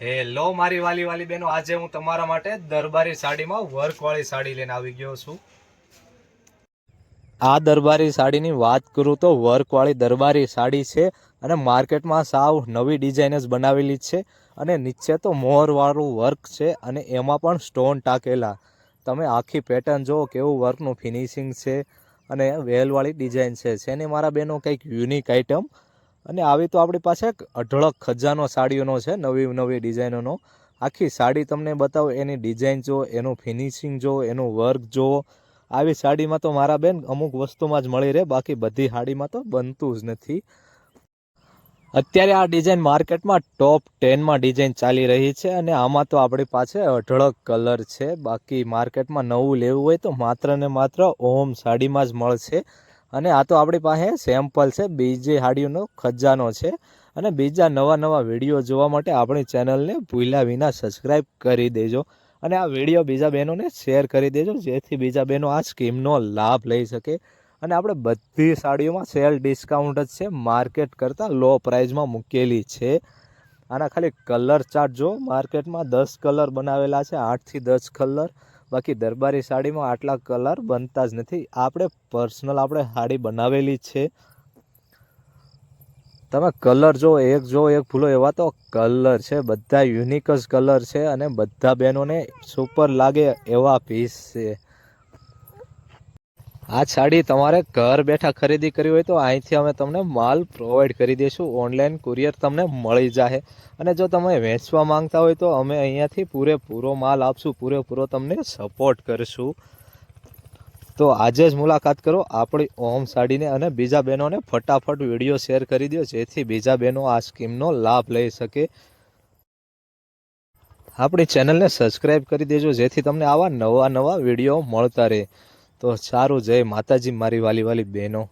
Hello મારી વાલી વાલી બહેનો, આજે હું તમારા માટે દરબારી સાડીમાં વર્કવાળી સાડી લઈને આવી ગયો છું. આ દરબારી સાડીની વાત કરું તો વર્કવાળી દરબારી સાડી છે અને માર્કેટમાં સાવ નવી ડિઝાઇન જ બનાવેલી છે અને નીચે તો મોરવાળું વર્ક છે અને એમાં પણ સ્ટોન ટાંકેલા. તમે આખી પેટર્ન જુઓ કેવું વર્કનું ફિનિશિંગ છે અને વેલવાળી ડિઝાઇન છે. જેની મારા બહેનો કંઈક યુનિક આઇટમ. અને આવી તો આપણી પાસે એક અઢળક ખજાનો સાડીઓનો છે, નવી નવી ડિઝાઇનોનો. આખી સાડી તમને બતાવો, એની ડિઝાઇન જુઓ, એનું ફિનિશિંગ જુઓ, એનું વર્ક જુઓ. આવી સાડીમાં તો મારા બેન અમુક વસ્તુમાં જ મળી રહે, બાકી બધી સાડીમાં તો બનતું જ નથી. અત્યારે આ ડિઝાઇન માર્કેટમાં ટોપ 10માં ડિઝાઇન ચાલી રહી છે અને આમાં તો આપણી પાસે અઢળક કલર છે. બાકી માર્કેટમાં નવું લેવું હોય તો માત્ર ને માત્ર ઓમ સાડીમાં જ મળશે. અને આ તો આપણી પાસે સેમ્પલ છે, બીજી સાડીઓનો ખજાનો છે. અને બીજા નવા નવા વિડીયો જોવા માટે આપણી ચેનલને ભૂલ્યા વિના સબસ્ક્રાઈબ કરી દેજો અને આ વિડીયો બીજા બહેનોને શેર કરી દેજો, જેથી બીજા બહેનો આ સ્કીમનો લાભ લઈ શકે. અને આપણે બધી સાડીઓમાં સેલ ડિસ્કાઉન્ટ જ છે, માર્કેટ કરતાં લો પ્રાઇઝમાં મૂકેલી છે. આના ખાલી કલર ચાર્ટ જો, માર્કેટમાં 10 કલર બનાવેલા છે, 8થી 10 કલર. બાકી દરબારી સાડીમાં આટલા કલર બનતા જ નથી. આપણે પર્સનલ સાડી બનાવેલી છે. તમે કલર જો એક ભૂલો એવા તો કલર છે, બધા યુનિક જ કલર છે અને બધા બહેનોને સુપર લાગે એવા પીસ છે. આ સાડી તમારે ઘર બેઠા ખરીદી કરવી હોય તો અહીંથી અમે તમને માલ પ્રોવાઈડ કરી દઈશું. ઓનલાઈન કુરિયર તમને મળી જશે. અને જો તમે વેચવા માંગતા હોય તો અમે અહીંયાથી પૂરેપૂરો માલ આપશું, પૂરેપૂરો તમને સપોર્ટ કરીશું. તો આજે જ મુલાકાત કરો આપણી ઓમ સાડીને અને બીજા બહેનોને ફટાફટ વિડીયો શેર કરી દો, જેથી બીજા બહેનો આ સ્કીમનો લાભ લઈ શકે. આપણી ચેનલને સબસ્ક્રાઈબ કરી દેજો, જેથી તમને આવા નવા નવા વિડીયો મળતા રહે. તો સારું, જય માતાજી મારી વાલી વાલી બહેનો.